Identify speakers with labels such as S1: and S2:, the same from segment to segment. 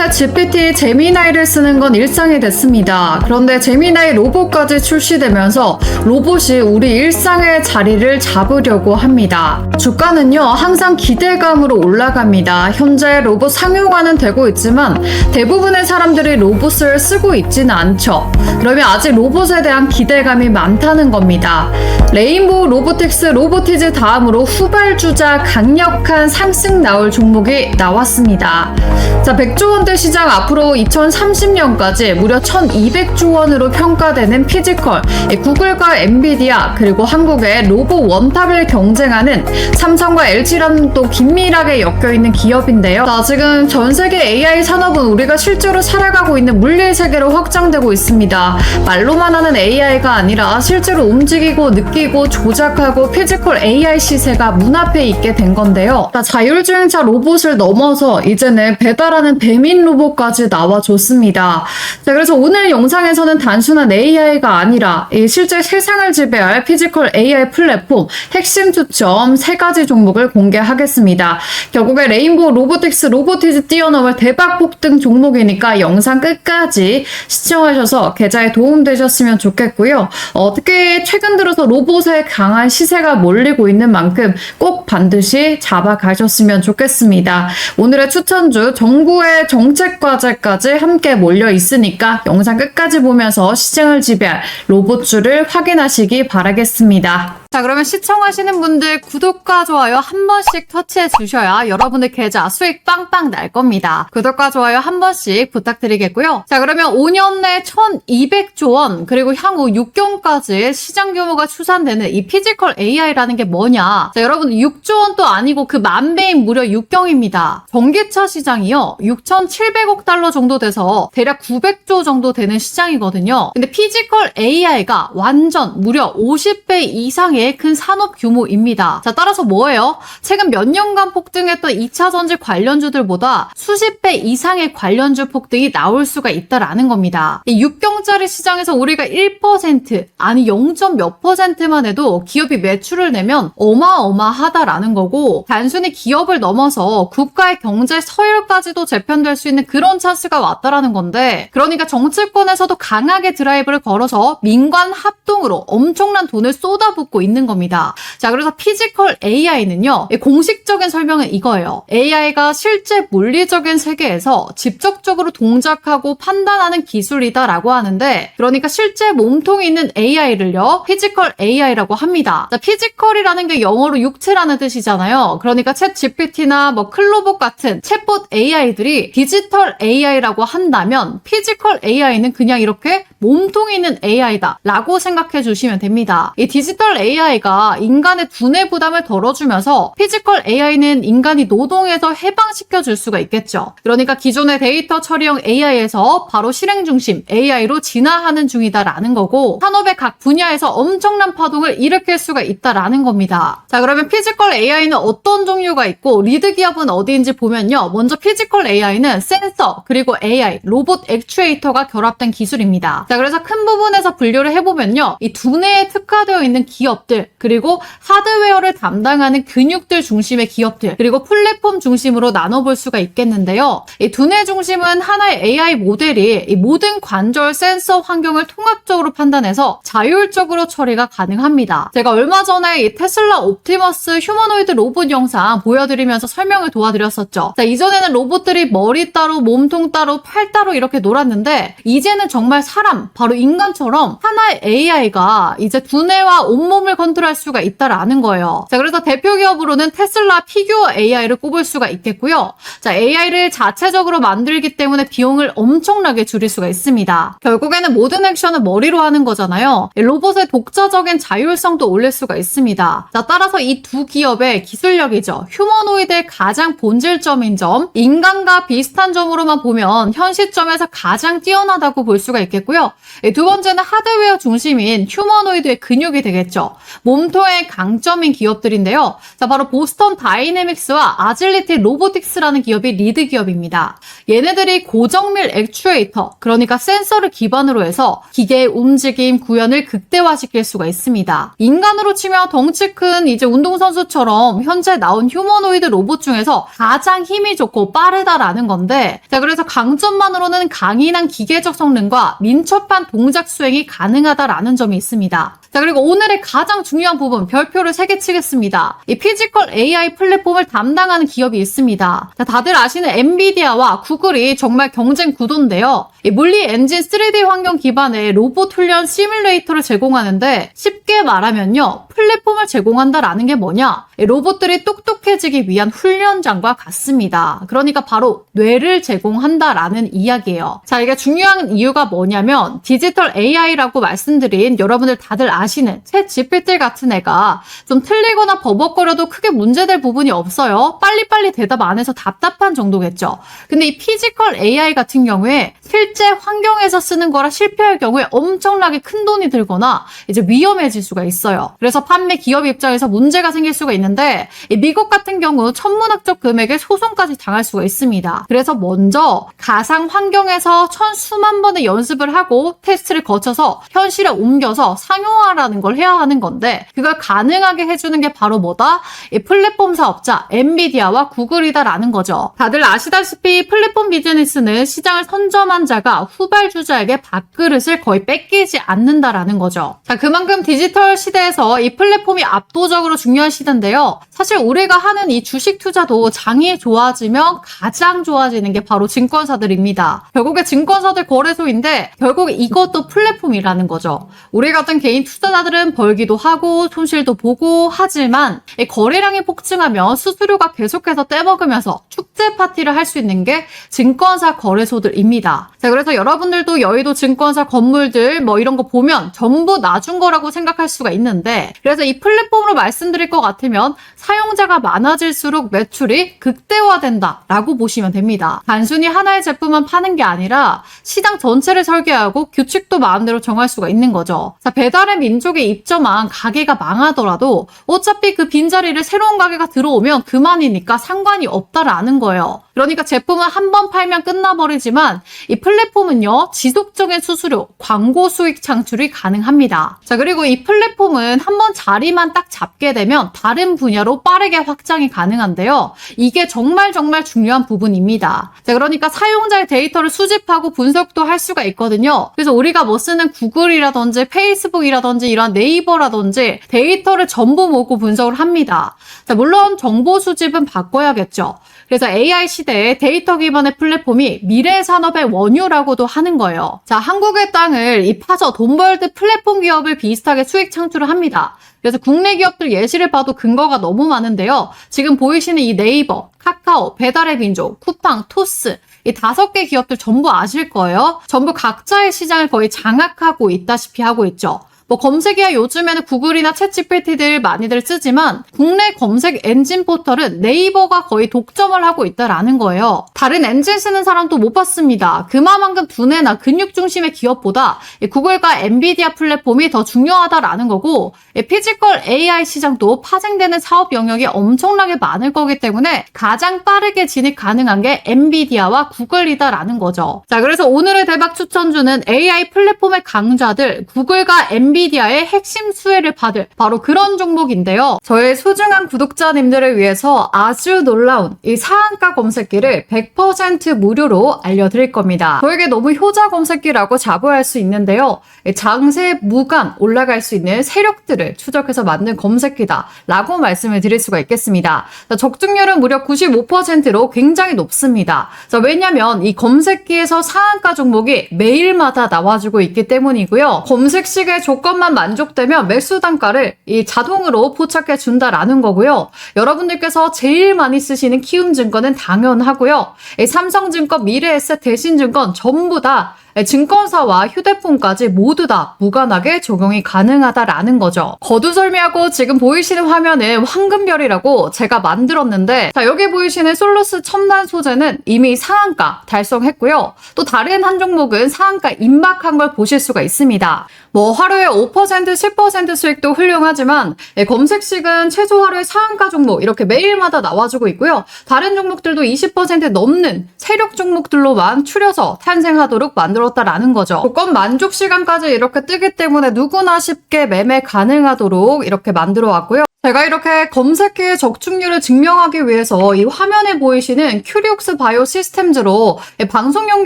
S1: 챗GPT 제미나이를 쓰는 건 일상이 됐습니다. 그런데 제미나이 로봇까지 출시되면서 로봇이 우리 일상의 자리를 잡으려고 합니다. 주가는요, 항상 기대감으로 올라갑니다. 현재 로봇 상용화는 되고 있지만 대부분의 사람들이 로봇을 쓰고 있지는 않죠. 그러면 아직 로봇에 대한 기대감이 많다는 겁니다. 레인보우 로보틱스 로보티즈 다음으로 후발주자 강력한 상승 나올 종목이 나왔습니다. 자, 100조 원대 시장 앞으로 2030년까지 무려 1200조 원으로 평가되는 피지컬, 구글과 엔비디아 그리고 한국의 로봇 원탑을 경쟁하는 삼성과 LG랑 또 긴밀하게 엮여있는 기업인데요. 자, 지금 전 세계 AI 산업은 우리가 실제로 살아가고 있는 물리 세계로 확장되고 있습니다. 말로만 하는 AI가 아니라 실제로 움직이고 느끼고 조작하고 피지컬 AI 시세가 문 앞에 있게 된 건데요. 자, 자율주행차 로봇을 넘어서 이제는 배달하는 배민 로봇까지 나와줬습니다. 자, 그래서 오늘 영상에서는 단순한 AI가 아니라 실제 세상을 지배할 피지컬 AI 플랫폼 핵심 추점 3가지 종목을 공개하겠습니다. 결국에 레인보우 로보틱스 로보티즈 뛰어넘을 대박 폭등 종목이니까 영상 끝까지 시청하셔서 계좌에 도움되셨으면 좋겠고요. 특히 최근 들어서 로봇에 강한 시세가 몰리고 있는 만큼 꼭 반드시 잡아가셨으면 좋겠습니다. 오늘의 추천주 정부의 정책 과제까지 함께 몰려 있으니까 영상 끝까지 보면서 시장을 지배할 로봇주를 확인하시기 바라겠습니다. 자, 그러면 시청하시는 분들 구독과 좋아요 한 번씩 터치해 주셔야 여러분의 계좌 수익 빵빵 날 겁니다. 구독과 좋아요 한 번씩 부탁드리겠고요. 자, 그러면 5년 내 1200조 원 그리고 향후 6경까지 시장 규모가 추산되는 이 피지컬 AI라는 게 뭐냐. 자, 여러분 6조 원도 아니고 그 만 배인 무려 6경입니다. 전기차 시장이요. 6,700억 달러 정도 돼서 대략 900조 정도 되는 시장이거든요. 근데 피지컬 AI가 완전 무려 50배 이상의 큰 산업 규모입니다. 자, 따라서 뭐예요? 최근 몇 년간 폭등했던 2차 전지 관련주들보다 수십 배 이상의 관련주 폭등이 나올 수가 있다라는 겁니다. 이 6경짜리 시장에서 우리가 1% 아니 0.몇 %만 해도 기업이 매출을 내면 어마어마하다라는 거고, 단순히 기업을 넘어서 국가의 경제 서열까지도 재편될 수 있는 그런 찬스가 왔다라는 건데, 그러니까 정치권에서도 강하게 드라이브를 걸어서 민관 합동으로 엄청난 돈을 쏟아붓고 있는 겁니다. 자, 그래서 피지컬 AI는요, 공식적인 설명은 이거예요. AI가 실제 물리적인 세계에서 직접적으로 동작하고 판단하는 기술이다라고 하는데, 그러니까 실제 몸통이 있는 AI를요, 피지컬 AI라고 합니다. 자, 피지컬이라는 게 영어로 육체라는 뜻이잖아요. 그러니까 챗GPT나 뭐 클로봇 같은 챗봇 AI들이 디지털 AI라고 한다면 피지컬 AI는 그냥 이렇게 몸통이 있는 AI다 라고 생각해 주시면 됩니다. 이 디지털 AI가 인간의 두뇌 부담을 덜어주면서 피지컬 AI는 인간이 노동에서 해방시켜 줄 수가 있겠죠. 그러니까 기존의 데이터 처리형 AI에서 바로 실행 중심 AI로 진화하는 중이다라는 거고, 산업의 각 분야에서 엄청난 파동을 일으킬 수가 있다라는 겁니다. 자, 그러면 피지컬 AI는 어떤 종류가 있고 리드 기업은 어디인지 보면요. 먼저 피지컬 AI는 센서 그리고 AI, 로봇 액추에이터가 결합된 기술입니다. 자, 그래서 큰 부분에서 분류를 해보면요. 이 두뇌에 특화되어 있는 기업들, 그리고 하드웨어를 담당하는 근육들 중심의 기업들, 그리고 플랫폼 중심으로 나눠볼 수가 있겠는데요. 이 두뇌 중심은 하나의 AI 모델이 이 모든 관절 센서 환경을 통합적으로 판단해서 자율적으로 처리가 가능합니다. 제가 얼마 전에 이 테슬라 옵티머스 휴머노이드 로봇 영상 보여드리면서 설명을 도와드렸었죠. 자, 이전에는 로봇들이 머리 따로, 몸통 따로, 팔 따로 이렇게 놀았는데, 이제는 정말 사람, 바로 인간처럼 하나의 AI가 이제 두뇌와 온몸을 컨트롤할 수가 있다라는 거예요. 자, 그래서 대표 기업으로는 테슬라 피규어 AI를 꼽을 수가 있겠고요. 자, AI를 자체적으로 만들기 때문에 비용을 엄청나게 줄일 수가 있습니다. 결국에는 모든 액션은 머리로 하는 거잖아요. 로봇의 독자적인 자율성도 올릴 수가 있습니다. 자, 따라서 이 두 기업의 기술력이죠. 휴머노이드의 가장 본질점인 점, 인간과 비슷한 점으로만 보면 현 시점에서 가장 뛰어나다고 볼 수가 있겠고요. 두 번째는 하드웨어 중심인 휴머노이드의 근육이 되겠죠. 몸통의 강점인 기업들인데요. 자, 바로 보스턴 다이내믹스와 아질리티 로보틱스라는 기업이 리드 기업입니다. 얘네들이 고정밀 액추에이터, 그러니까 센서를 기반으로 해서 기계의 움직임, 구현을 극대화시킬 수가 있습니다. 인간으로 치면 덩치 큰 이제 운동선수처럼 현재 나온 휴머노이드 로봇 중에서 가장 힘이 좋고 빠르다라는 건데, 자, 그래서 강점만으로는 강인한 기계적 성능과 민첩한 동작 수행이 가능하다라는 점이 있습니다. 자, 그리고 오늘의 가장 중요한 부분, 별표를 3개 치겠습니다. 이 피지컬 AI 플랫폼을 담당하는 기업이 있습니다. 자, 다들 아시는 엔비디아와 구글이 정말 경쟁 구도인데요. 이 물리 엔진 3D 환경 기반의 로봇 훈련 시뮬레이터를 제공하는데, 쉽게 말하면요, 플랫폼을 제공한다라는 게 뭐냐? 이 로봇들이 똑똑해지기 위한 훈련장과 같습니다. 그러니까 바로 뇌를 제공한다라는 이야기예요. 자, 이게 중요한 이유가 뭐냐면 디지털 AI라고 말씀드린 여러분들 다들 아시는 챗 GPT 같은 애가 좀 틀리거나 버벅거려도 크게 문제될 부분이 없어요. 빨리빨리 대답 안 해서 답답한 정도겠죠. 근데 이 피지컬 AI 같은 경우에 실제 환경에서 쓰는 거라 실패할 경우에 엄청나게 큰 돈이 들거나 이제 위험해질 수가 있어요. 그래서 판매 기업 입장에서 문제가 생길 수가 있는데, 미국 같은 경우 천문학적 금액의 소송까지 당할 수가 있습니다. 그래서 먼저 가상 환경에서 천수만 번의 연습을 하고 테스트를 거쳐서 현실에 옮겨서 상용화라는 걸 해야 하는 건데, 그걸 가능하게 해주는 게 바로 뭐다? 이 플랫폼 사업자 엔비디아와 구글이다라는 거죠. 다들 아시다시피 플랫폼 비즈니스는 시장을 선점한 자가 후발주자에게 밥그릇을 거의 뺏기지 않는다라는 거죠. 자, 그만큼 디지털 시대에서 이 플랫폼이 압도적으로 중요한 시대인데요. 사실 우리가 하는 이 주식 투자도 장이 좋아지면 가장 좋아지는 게 바로 증권사들입니다. 결국에 증권사들 거래소인데 결국 이것도 플랫폼이라는 거죠. 우리 같은 개인 투자자들은 벌기도 하고 손실도 보고 하지만 이 거래량이 폭증하면 수수료가 계속해서 떼먹으면서 축제 파티를 할 수 있는 게 증권사 거래소들입니다. 자, 그래서 여러분들도 여의도 증권사 건물들 뭐 이런 거 보면 전부 놔준 거라고 생각할 수가 있는데, 그래서 이 플랫폼으로 말씀드릴 것 같으면 사용자가 많아질수록 매출이 극대화된다라고 보시면 됩니다. 단순히 하나의 제품만 파는 게 아니라 시장 전체를 설계하고 규칙도 마음대로 정할 수가 있는 거죠. 자, 배달의 민족에 입점한 가게가 망하더라도 어차피 그 빈자리를 새로운 가게가 들어오면 그만이니까 상관이 없다라는 거예요. 그러니까 제품은 한 번 팔면 끝나버리지만 이 플랫폼은요, 지속적인 수수료, 광고 수익 창출이 가능합니다. 자, 그리고 이 플랫폼은 한 번 자리만 딱 잡게 되면 다른 분야로 빠르게 확장이 가능한데요. 이게 정말 중요한 부분입니다. 자, 그러니까 사용자의 데이터를 수집하고 분석도 할 수가 있거든요. 그래서 우리가 뭐 쓰는 구글이라든지 페이스북이라든지 이런 네이버라든지 데이터를 전부 모으고 분석을 합니다. 자, 물론 정보 수집은 바꿔야겠죠. 그래서 AI 시대에 데이터 기반의 플랫폼이 미래 산업의 원유라고도 하는 거예요. 자, 한국의 땅을 이 파서 돈 벌듯 플랫폼 기업을 비슷하게 수익 창출을 합니다. 그래서 국내 기업들 예시를 봐도 근거가 너무 많은데요. 지금 보이시는 이 네이버, 카카오, 배달의 민족, 쿠팡, 토스, 이 5개 기업들 전부 아실 거예요. 전부 각자의 시장을 거의 장악하고 있다시피 하고 있죠. 뭐 검색이야 요즘에는 구글이나 챗GPT들 많이들 쓰지만 국내 검색 엔진 포털은 네이버가 거의 독점을 하고 있다라는 거예요. 다른 엔진 쓰는 사람도 못 봤습니다. 그만큼 두뇌나 근육 중심의 기업보다 구글과 엔비디아 플랫폼이 더 중요하다라는 거고, 피지컬 AI 시장도 파생되는 사업 영역이 엄청나게 많을 거기 때문에 가장 빠르게 진입 가능한 게 엔비디아와 구글이다라는 거죠. 자, 그래서 오늘의 대박 추천주는 AI 플랫폼의 강자들 구글과 엔비디아의 핵심 수혜를 받을 바로 그런 종목인데요. 저의 소중한 구독자님들을 위해서 아주 놀라운 이 상한가 검색기를 100% 무료로 알려드릴 겁니다. 저에게 너무 효자 검색기라고 자부할 수 있는데요. 장세 무간 올라갈 수 있는 세력들을 추적해서 만든 검색기다 라고 말씀을 드릴 수가 있겠습니다. 자, 적중률은 무려 95%로 굉장히 높습니다. 자, 왜냐면 이 검색기에서 상한가 종목이 매일마다 나와주고 있기 때문이고요. 검색식의 조건만 만족되면 매수 단가를 이 자동으로 포착해 준다라는 거고요. 여러분들께서 제일 많이 쓰시는 키움증권은 당연하고요. 삼성증권, 미래에셋, 대신증권 전부 다 증권사와 휴대폰까지 모두 다 무관하게 적용이 가능하다라는 거죠. 거두절미하고 지금 보이시는 화면은 황금별이라고 제가 만들었는데, 자, 여기 보이시는 솔루스 첨단 소재는 이미 상한가 달성했고요. 또 다른 한 종목은 상한가 임박한 걸 보실 수가 있습니다. 뭐 하루에 5%, 10% 수익도 훌륭하지만 검색식은 최소 하루에 상한가 종목 이렇게 매일마다 나와주고 있고요. 다른 종목들도 20% 넘는 세력 종목들로만 추려서 탄생하도록 만들었다라는 거죠. 조건 만족 시간까지 이렇게 뜨기 때문에 누구나 쉽게 매매 가능하도록 이렇게 만들어 왔고요. 제가 이렇게 검색기의 적중률을 증명하기 위해서 이 화면에 보이시는 큐리옥스 바이오 시스템즈로 방송용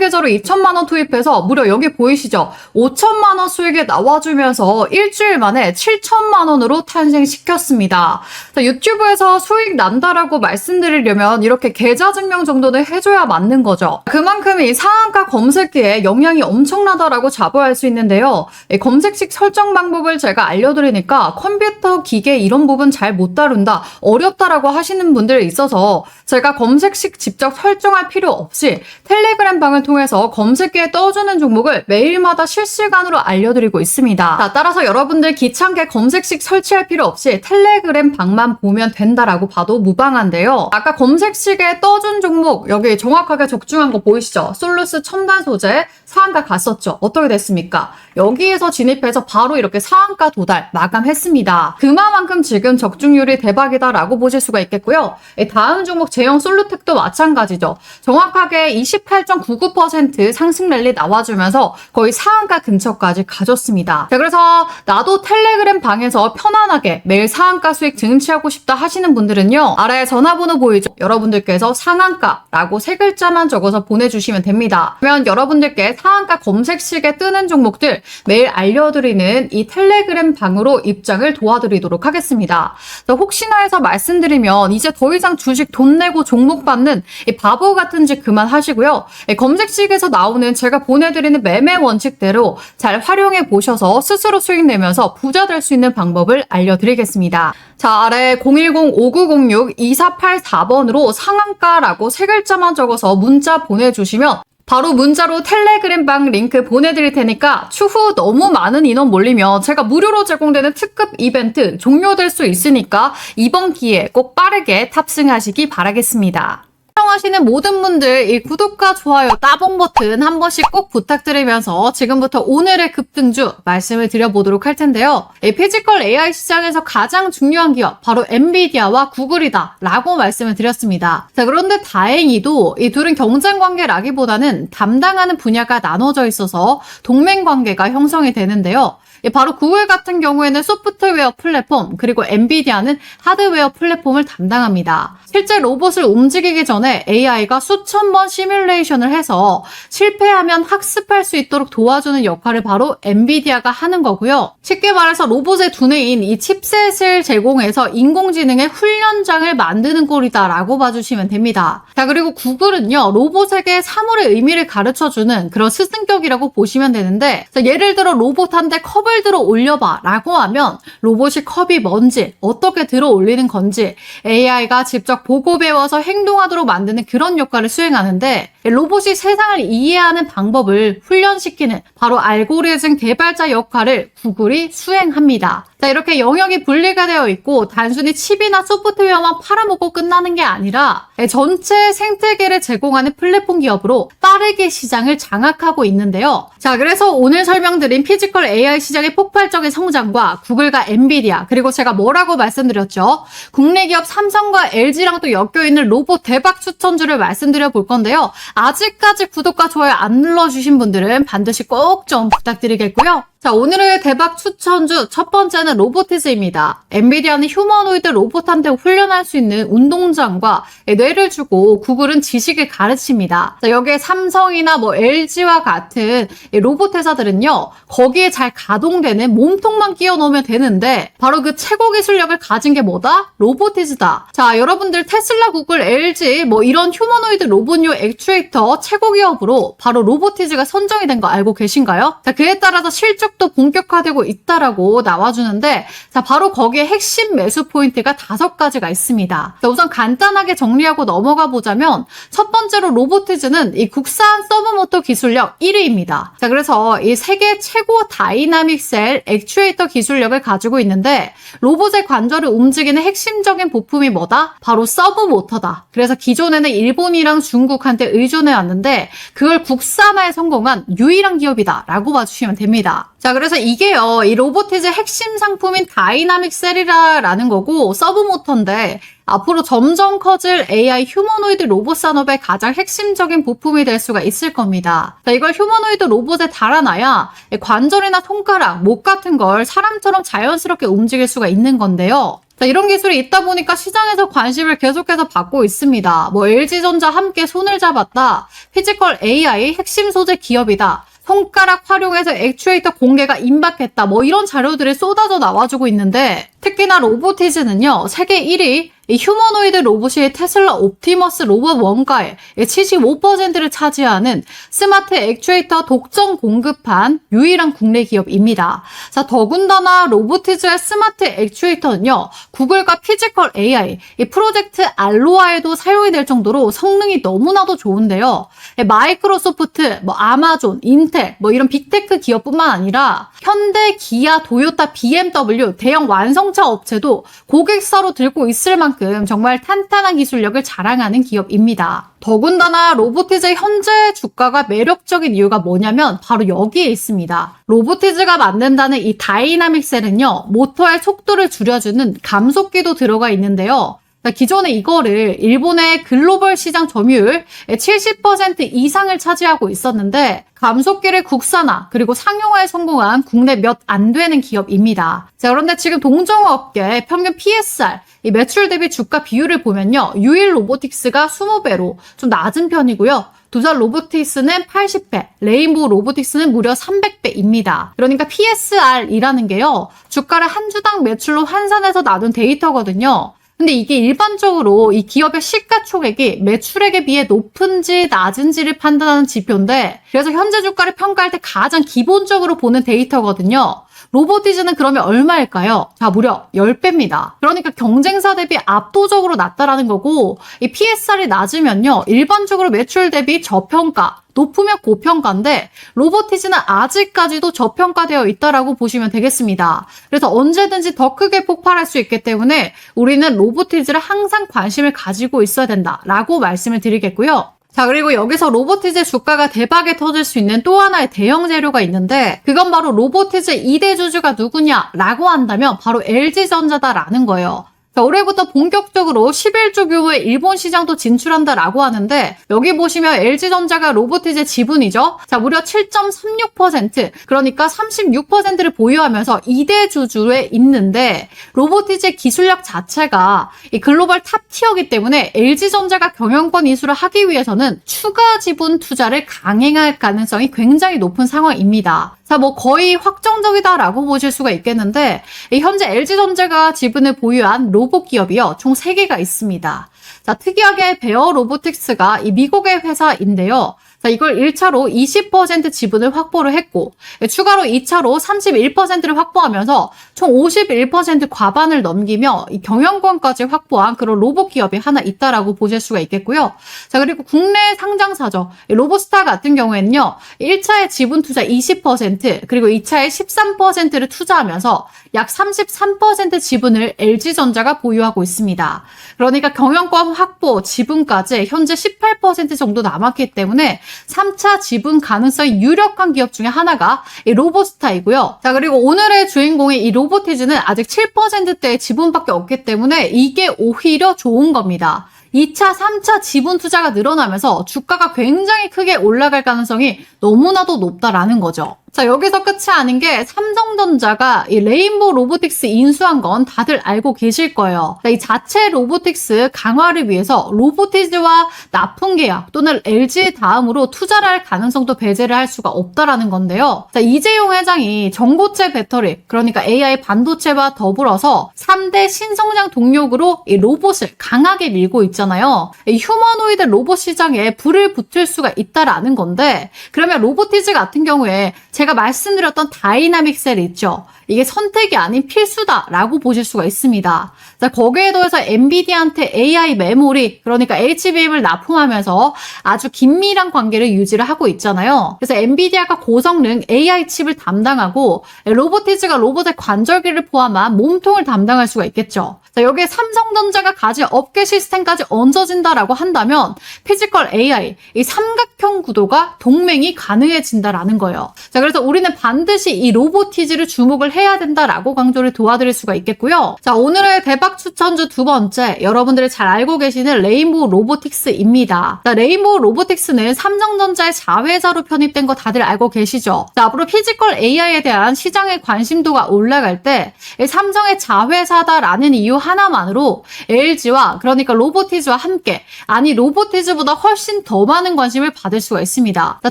S1: 계좌로 2천만 원 투입해서 무려 여기 보이시죠? 5천만 원 수익이 나와주면서 일주일 만에 7천만 원으로 탄생시켰습니다. 자, 유튜브에서 수익 난다라고 말씀드리려면 이렇게 계좌 증명 정도는 해줘야 맞는 거죠. 그만큼 이 상한가 검색기에 영향이 엄청나다라고 자부할 수 있는데요. 검색식 설정 방법을 제가 알려드리니까 컴퓨터, 기계 이런 부분 잘 못 다룬다, 어렵다라고 하시는 분들이 있어서 제가 검색식 직접 설정할 필요 없이 텔레그램 방을 통해서 검색기에 떠주는 종목을 매일마다 실시간으로 알려드리고 있습니다. 자, 따라서 여러분들 귀찮게 검색식 설치할 필요 없이 텔레그램 방만 보면 된다라고 봐도 무방한데요. 아까 검색식에 떠준 종목 여기 정확하게 적중한 거 보이시죠? 솔루스 첨단 소재 상한가 갔었죠. 어떻게 됐습니까? 여기에서 진입해서 바로 이렇게 상한가 도달 마감했습니다. 그만큼 지금 적중률이 대박이다라고 보실 수가 있겠고요. 다음 종목 제형 솔루텍도 마찬가지죠. 정확하게 28.99% 상승 랠리 나와주면서 거의 상한가 근처까지 가졌습니다. 자, 그래서 나도 텔레그램 방에서 편안하게 매일 상한가 수익 증치하고 싶다 하시는 분들은요. 아래 전화번호 보이죠? 여러분들께서 상한가라고 세 글자만 적어서 보내주시면 됩니다. 그러면 여러분들께 상한가 검색식에 뜨는 종목들 매일 알려드리는 이 텔레그램 방으로 입장을 도와드리도록 하겠습니다. 혹시나 해서 말씀드리면 이제 더 이상 주식 돈 내고 종목 받는 이 바보 같은 짓 그만하시고요. 검색식에서 나오는 제가 보내드리는 매매 원칙대로 잘 활용해 보셔서 스스로 수익 내면서 부자 될 수 있는 방법을 알려드리겠습니다. 자, 아래 010-5906-2484번으로 상한가라고 세 글자만 적어서 문자 보내주시면 바로 문자로 텔레그램 방 링크 보내드릴 테니까 추후 너무 많은 인원 몰리면 제가 무료로 제공되는 특급 이벤트 종료될 수 있으니까 이번 기회에 꼭 빠르게 탑승하시기 바라겠습니다. 시청하시는 모든 분들 이 구독과 좋아요, 따봉 버튼 한 번씩 꼭 부탁드리면서 지금부터 오늘의 급등주 말씀을 드려보도록 할 텐데요. 이 피지컬 AI 시장에서 가장 중요한 기업 바로 엔비디아와 구글이다 라고 말씀을 드렸습니다. 자, 그런데 다행히도 이 둘은 경쟁 관계라기보다는 담당하는 분야가 나눠져 있어서 동맹 관계가 형성이 되는데요. 바로 구글 같은 경우에는 소프트웨어 플랫폼, 그리고 엔비디아는 하드웨어 플랫폼을 담당합니다. 실제 로봇을 움직이기 전에 AI가 수천 번 시뮬레이션을 해서 실패하면 학습할 수 있도록 도와주는 역할을 바로 엔비디아가 하는 거고요. 쉽게 말해서 로봇의 두뇌인 이 칩셋을 제공해서 인공지능의 훈련장을 만드는 꼴이다라고 봐주시면 됩니다. 자, 그리고 구글은요, 로봇에게 사물의 의미를 가르쳐주는 그런 스승격이라고 보시면 되는데, 자, 예를 들어 로봇한테 컵을 들어 올려봐 라고 하면 로봇이 컵이 뭔지, 어떻게 들어 올리는 건지 AI가 직접 보고 배워서 행동하도록 만드는 그런 역할을 수행하는데, 로봇이 세상을 이해하는 방법을 훈련시키는 바로 알고리즘 개발자 역할을 구글이 수행합니다. 자, 이렇게 영역이 분리가 되어 있고 단순히 칩이나 소프트웨어만 팔아먹고 끝나는 게 아니라 전체 생태계를 제공하는 플랫폼 기업으로 빠르게 시장을 장악하고 있는데요. 자, 그래서 오늘 설명드린 피지컬 AI 시장의 폭발적인 성장과 구글과 엔비디아, 그리고 제가 뭐라고 말씀드렸죠? 국내 기업 삼성과 LG랑 또 엮여있는 로봇 대박 추천주를 말씀드려 볼 건데요. 아직까지 구독과 좋아요 안 눌러주신 분들은 반드시 꼭 좀 부탁드리겠고요. 자, 오늘의 대박 추천주 첫 번째는 로보티즈입니다. 엔비디아는 휴머노이드 로봇한테 훈련할 수 있는 운동장과 뇌를 주고 구글은 지식을 가르칩니다. 자, 여기에 삼성이나 LG와 같은 로봇 회사들은요, 거기에 잘 가동되는 몸통만 끼워 넣으면 되는데 바로 그 최고 기술력을 가진 게 뭐다? 로보티즈다. 자, 여러분들 테슬라, 구글, LG 이런 휴머노이드 로봇용 액추에이터 최고 기업으로 바로 로보티즈가 선정이 된 거 알고 계신가요? 자, 그에 따라서 실적 수축도 본격화되고 있다라고 나와주는데, 자, 바로 거기에 핵심 매수 포인트가 5가지가 있습니다. 자, 우선 간단하게 정리하고 넘어가 보자면, 첫 번째로 로보티즈는 이 국산 서브모터 기술력 1위입니다. 자, 그래서 이 세계 최고 다이나믹 셀 액추에이터 기술력을 가지고 있는데, 로봇의 관절을 움직이는 핵심적인 부품이 뭐다? 바로 서브모터다. 그래서 기존에는 일본이랑 중국한테 의존해 왔는데, 그걸 국산화에 성공한 유일한 기업이다 라고 봐주시면 됩니다. 자, 그래서 이게요, 이 로보티즈 핵심 상품인 다이나믹 셀이라는 거고, 서브모터인데, 앞으로 점점 커질 AI 휴머노이드 로봇 산업의 가장 핵심적인 부품이 될 수가 있을 겁니다. 자, 이걸 휴머노이드 로봇에 달아놔야 관절이나 손가락, 목 같은 걸 사람처럼 자연스럽게 움직일 수가 있는 건데요. 자, 이런 기술이 있다 보니까 시장에서 관심을 계속해서 받고 있습니다. LG전자 함께 손을 잡았다. 피지컬 AI 핵심 소재 기업이다. 손가락 활용해서 액추에이터 공개가 임박했다. 이런 자료들이 쏟아져 나와주고 있는데, 특히나 로보티즈는요, 세계 1위 이 휴머노이드 로봇이 테슬라 옵티머스 로봇 원가의 75%를 차지하는 스마트 액추에이터 독점 공급한 유일한 국내 기업입니다. 자, 더군다나 로보티즈의 스마트 액추에이터는요, 구글과 피지컬 AI, 이 프로젝트 알로아에도 사용이 될 정도로 성능이 너무나도 좋은데요. 마이크로소프트, 아마존, 인텔, 이런 빅테크 기업뿐만 아니라 현대, 기아, 도요타, BMW 대형 완성차 업체도 고객사로 들고 있을 만큼 정말 탄탄한 기술력을 자랑하는 기업입니다. 더군다나 로보티즈의 현재 주가가 매력적인 이유가 뭐냐면 바로 여기에 있습니다. 로보티즈가 만든다는 이 다이나믹 셀은요, 모터의 속도를 줄여주는 감속기도 들어가 있는데요. 기존에 이거를 일본의 글로벌 시장 점유율 70% 이상을 차지하고 있었는데, 감속기를 국산화 그리고 상용화에 성공한 국내 몇 안 되는 기업입니다. 자, 그런데 지금 동종업계 평균 PSR, 이 매출 대비 주가 비율을 보면요, 유일 로보틱스가 20배로 좀 낮은 편이고요. 두산 로보틱스는 80배, 레인보우 로보틱스는 무려 300배입니다. 그러니까 PSR이라는 게요, 주가를 한 주당 매출로 환산해서 나눈 데이터거든요. 근데 이게 일반적으로 이 기업의 시가총액이 매출액에 비해 높은지 낮은지를 판단하는 지표인데, 그래서 현재 주가를 평가할 때 가장 기본적으로 보는 데이터거든요. 로보티즈는 그러면 얼마일까요? 자, 무려 10배입니다. 그러니까 경쟁사 대비 압도적으로 낮다라는 거고, 이 PSR이 낮으면요, 일반적으로 매출 대비 저평가, 높으면 고평가인데 로보티즈는 아직까지도 저평가되어 있다라고 보시면 되겠습니다. 그래서 언제든지 더 크게 폭발할 수 있기 때문에 우리는 로보티즈를 항상 관심을 가지고 있어야 된다라고 말씀을 드리겠고요. 자, 그리고 여기서 로보티즈 주가가 대박에 터질 수 있는 또 하나의 대형 재료가 있는데, 그건 바로 로보티즈 2대 주주가 누구냐라고 한다면 바로 LG전자다라는 거예요. 자, 올해부터 본격적으로 11조 규모의 일본 시장도 진출한다라고 하는데, 여기 보시면 LG전자가 로보티즈의 지분이죠. 자, 무려 7.36%, 그러니까 36%를 보유하면서 2대 주주에 있는데, 로보티즈의 기술력 자체가 이 글로벌 탑티어이기 때문에 LG전자가 경영권 이수를 하기 위해서는 추가 지분 투자를 강행할 가능성이 굉장히 높은 상황입니다. 자, 거의 확정적이다라고 보실 수가 있겠는데, 현재 LG전자가 지분을 보유한 로봇 기업이요, 총 3개가 있습니다. 자, 특이하게 베어 로보틱스가 이 미국의 회사인데요. 자, 이걸 1차로 20% 지분을 확보를 했고, 추가로 2차로 31%를 확보하면서 총 51% 과반을 넘기며 이 경영권까지 확보한 그런 로봇 기업이 하나 있다라고 보실 수가 있겠고요. 자, 그리고 국내 상장사죠. 로보스타 같은 경우에는요, 1차에 지분 투자 20%, 그리고 2차에 13%를 투자하면서 약 33% 지분을 LG전자가 보유하고 있습니다. 그러니까 경영권 확보, 지분까지 현재 18% 정도 남았기 때문에 3차 지분 가능성이 유력한 기업 중에 하나가 이 로보스타이고요. 자, 그리고 오늘의 주인공인 이 로보티즈는 아직 7%대의 지분밖에 없기 때문에 이게 오히려 좋은 겁니다. 2차, 3차 지분 투자가 늘어나면서 주가가 굉장히 크게 올라갈 가능성이 너무나도 높다라는 거죠. 자, 여기서 끝이 아닌 게 삼성전자가 이 레인보우 로보틱스 인수한 건 다들 알고 계실 거예요. 자, 이 자체 로보틱스 강화를 위해서 로보티즈와 납품 계약 또는 LG 다음으로 투자를 할 가능성도 배제를 할 수가 없다라는 건데요. 자, 이재용 회장이 전고체 배터리, 그러니까 AI 반도체와 더불어서 3대 신성장 동력으로 이 로봇을 강하게 밀고 있잖아요. 이 휴머노이드 로봇 시장에 불을 붙일 수가 있다라는 건데, 그러면 로보티즈 같은 경우에 제가 제가 말씀드렸던 다이나믹 셀 있죠. 이게 선택이 아닌 필수다라고 보실 수가 있습니다. 자, 거기에 더해서 엔비디아한테 AI 메모리, 그러니까 HBM을 납품하면서 아주 긴밀한 관계를 유지를 하고 있잖아요. 그래서 엔비디아가 고성능 AI 칩을 담당하고 로보티즈가 로봇의 관절기를 포함한 몸통을 담당할 수가 있겠죠. 자, 여기에 삼성전자가 가진 업계 시스템까지 얹어진다라고 한다면 피지컬 AI, 이 삼각형 구도가 동맹이 가능해진다라는 거예요. 자, 그래서 우리는 반드시 이 로보티즈를 주목을 해야 된다라고 강조를 도와드릴 수가 있겠고요. 자, 오늘의 대박 추천주 두 번째, 여러분들이 잘 알고 계시는 레인보우 로보틱스입니다. 자, 레인보우 로보틱스는 삼성전자의 자회사로 편입된 거 다들 알고 계시죠? 자, 앞으로 피지컬 AI에 대한 시장의 관심도가 올라갈 때 삼성의 자회사다라는 이유 하나만으로 LG와 그러니까 로보티즈와 함께, 아니 로보티즈보다 훨씬 더 많은 관심을 받을 수가 있습니다. 자,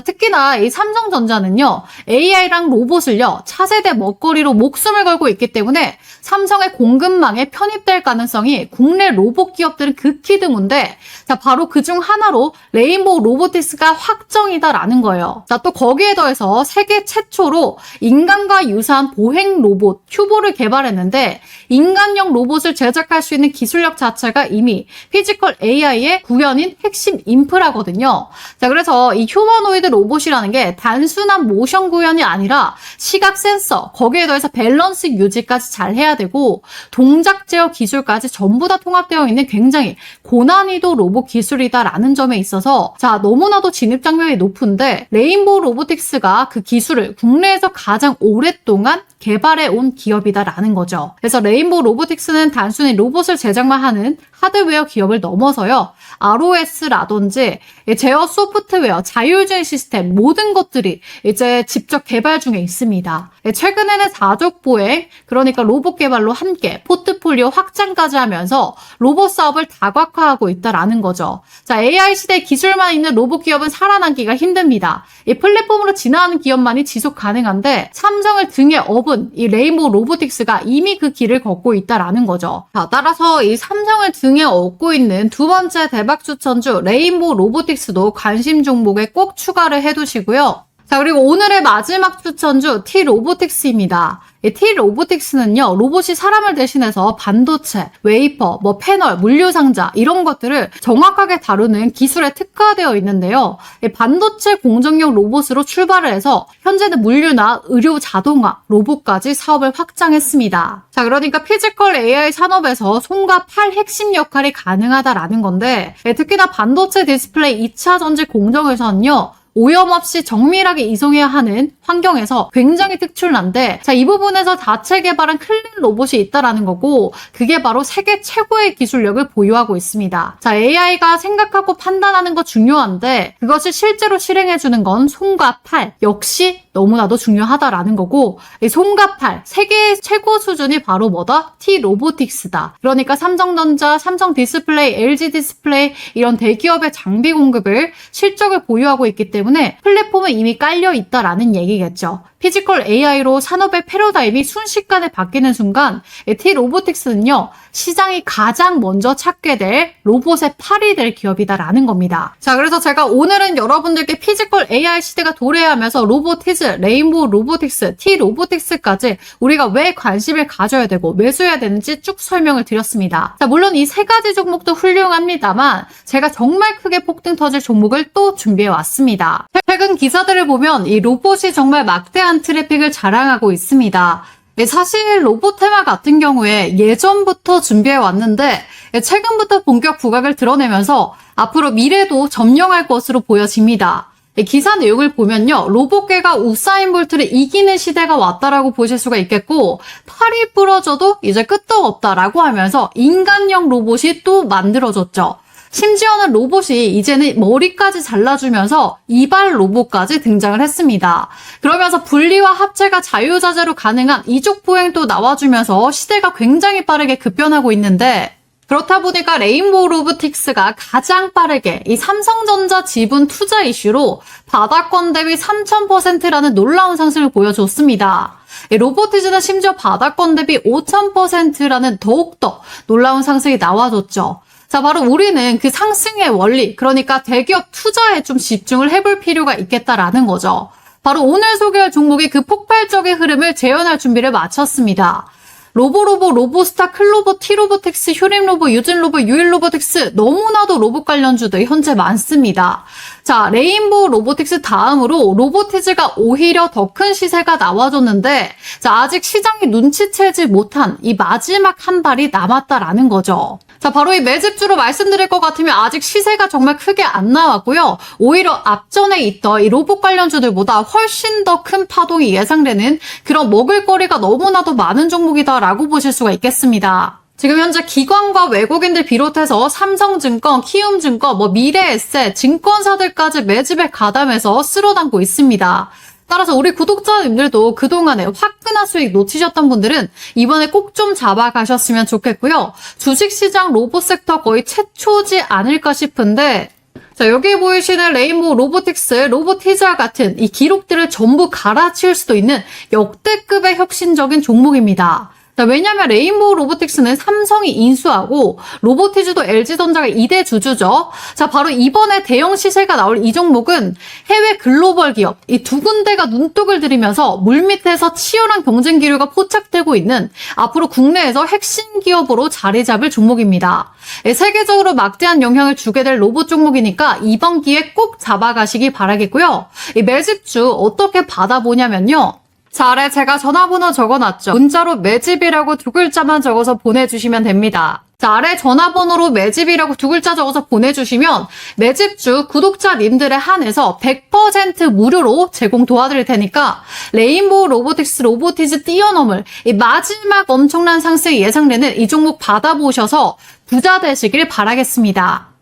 S1: 특히나 이 삼성전자는요, AI랑 로봇을요, 차세대 먹거리로 목숨을 걸고 있기 때문에 삼성의 공급망에 편입될 가능성이 국내 로봇 기업들은 극히 드문데, 자, 바로 그중 하나로 레인보우 로보틱스가 확정이다라는 거예요. 자, 또 거기에 더해서 세계 최초로 인간과 유사한 보행 로봇 큐보를 개발했는데, 인간형 로봇을 제작할 수 있는 기술력 자체가 이미 피지컬 AI의 구현인 핵심 인프라거든요. 자, 그래서 이 휴머노이드 로봇이라는 게 단순한 모션 구현이 아니라 시각 센서, 거기에 더해서 밸런스 유지까지 잘 해야 되고 동작 제어 기술까지 전부 다 통합되어 있는 굉장히 고난이도 로봇 기술이다라는 점에 있어서, 자, 너무나도 진입 장벽이 높은데 레인보우 로보틱스가 그 기술을 국내에서 가장 오랫동안 개발해 온 기업이다라는 거죠. 그래서 레인보우 로보틱스는 단순히 로봇을 제작만 하는 하드웨어 기업을 넘어서요, ROS라든지 제어 소프트웨어, 자율주행 시스템 모든 것들이 이제 직접 개발 중에 있습니다. 최근에는 사족 보행, 그러니까 로봇 개발로 함께 포트폴리오 확장까지 하면서 로봇 사업을 다각화하고 있다라는 거죠. 자, AI 시대 기술만 있는 로봇 기업은 살아남기가 힘듭니다. 이 플랫폼으로 진화하는 기업만이 지속 가능한데 삼성을 등에 업은 이 레인보우 로보틱스가 이미 그 길을 걷고 있다라는 거죠. 자, 따라서 이 삼성을 등에 업고 있는 두 번째 대박 추천주 레인보우 로보틱스도 관심 종목에 꼭 추가를 해두시고요. 자, 그리고 오늘의 마지막 추천주 T-로보틱스입니다. 이 T-로보틱스는요, 로봇이 사람을 대신해서 반도체, 웨이퍼, 패널, 물류 상자 이런 것들을 정확하게 다루는 기술에 특화되어 있는데요. 이 반도체 공정용 로봇으로 출발을 해서 현재는 물류나 의료 자동화, 로봇까지 사업을 확장했습니다. 자, 그러니까 피지컬 AI 산업에서 손과 팔 핵심 역할이 가능하다라는 건데, 특히나 반도체 디스플레이 2차 전지 공정에서는요, 오염 없이 정밀하게 이송해야 하는 환경에서 굉장히 특출난데, 자, 이 부분에서 자체 개발한 클린 로봇이 있다라는 거고, 그게 바로 세계 최고의 기술력을 보유하고 있습니다. 자, AI가 생각하고 판단하는 거 중요한데 그것을 실제로 실행해주는 건 손과 팔 역시 너무나도 중요하다라는 거고, 이 손과 팔 세계 최고 수준이 바로 뭐다? T-로보틱스다. 그러니까 삼성전자, 삼성 디스플레이, LG 디스플레이 이런 대기업의 장비 공급을 실적을 보유하고 있기 때문에 플랫폼은 이미 깔려 있다라는 얘기겠죠. 피지컬 AI로 산업의 패러다임이 순식간에 바뀌는 순간 T-로보틱스는요, 시장이 가장 먼저 찾게 될 로봇의 팔이 될 기업이다라는 겁니다. 자, 그래서 제가 오늘은 여러분들께 피지컬 AI 시대가 도래하면서 로보티즈, 레인보우 로보틱스, T-로보틱스까지 우리가 왜 관심을 가져야 되고 매수해야 되는지 쭉 설명을 드렸습니다. 자, 물론 이 세 가지 종목도 훌륭합니다만 제가 정말 크게 폭등 터질 종목을 또 준비해 왔습니다. 최근 기사들을 보면 이 로봇이 정말 막대한 트래픽을 자랑하고 있습니다. 사실 로봇 테마 같은 경우에 예전부터 준비해 왔는데 최근부터 본격 부각을 드러내면서 앞으로 미래도 점령할 것으로 보여집니다. 기사 내용을 보면요, 로봇계가 우사인 볼트를 이기는 시대가 왔다라고 보실 수가 있겠고, 팔이 부러져도 이제 끄떡 없다라고 하면서 인간형 로봇이 또 만들어졌죠. 심지어는 로봇이 이제는 머리까지 잘라주면서 이발 로봇까지 등장을 했습니다. 그러면서 분리와 합체가 자유자재로 가능한 이족 보행도 나와주면서 시대가 굉장히 빠르게 급변하고 있는데, 그렇다 보니까 레인보우 로보틱스가 가장 빠르게 이 삼성전자 지분 투자 이슈로 바닥권 대비 3000%라는 놀라운 상승을 보여줬습니다. 로보티즈는 심지어 바닥권 대비 5000%라는 더욱더 놀라운 상승이 나와줬죠. 자, 바로 우리는 그 상승의 원리, 그러니까 대기업 투자에 좀 집중을 해볼 필요가 있겠다라는 거죠. 바로 오늘 소개할 종목이 그 폭발적인 흐름을 재현할 준비를 마쳤습니다. 로보로보, 로보스타, 클로버, 티로보텍스, 효림로보, 유진로보, 유일로보텍스 너무나도 로봇 관련주들 현재 많습니다. 자, 레인보우 로보틱스 다음으로 로보티즈가 오히려 더 큰 시세가 나와줬는데 자, 아직 시장이 눈치채지 못한 이 마지막 한 발이 남았다라는 거죠. 자, 바로 이 매집주로 말씀드릴 것 같으면 아직 시세가 정말 크게 안 나왔고요. 오히려 앞전에 있던 이 로봇 관련주들보다 훨씬 더 큰 파동이 예상되는 그런 먹을거리가 너무나도 많은 종목이다라고 보실 수가 있겠습니다. 지금 현재 기관과 외국인들 비롯해서 삼성증권, 키움증권, 미래에셋, 증권사들까지 매집에 가담해서 쓸어담고 있습니다. 따라서 우리 구독자님들도 그동안에 화끈한 수익 놓치셨던 분들은 이번에 꼭 좀 잡아가셨으면 좋겠고요. 주식시장 로봇 섹터 거의 최초지 않을까 싶은데 자, 여기 보이시는 레인보우 로보틱스, 로보티즈와 같은 이 기록들을 전부 갈아치울 수도 있는 역대급의 혁신적인 종목입니다. 자, 왜냐면 레인보우 로보틱스는 삼성이 인수하고 로보티즈도 LG전자가 2대 주주죠. 자, 바로 이번에 대형 시세가 나올 이 종목은 해외 글로벌 기업 이 두 군데가 눈독을 들이면서 물밑에서 치열한 경쟁 기류가 포착되고 있는 앞으로 국내에서 핵심 기업으로 자리 잡을 종목입니다. 세계적으로 막대한 영향을 주게 될 로봇 종목이니까 이번 기회에 꼭 잡아가시기 바라겠고요. 이 매집주 어떻게 받아보냐면요. 자, 아래 제가 전화번호 적어놨죠. 문자로 매집이라고 두 글자만 적어서 보내주시면 됩니다. 자, 아래 전화번호로 매집이라고 두 글자 적어서 보내주시면 매집주 구독자님들에 한해서 100% 무료로 제공 도와드릴 테니까 레인보우 로보틱스 로보티즈 뛰어넘을 이 마지막 엄청난 상승이 예상되는 이 종목 받아보셔서 부자 되시길 바라겠습니다.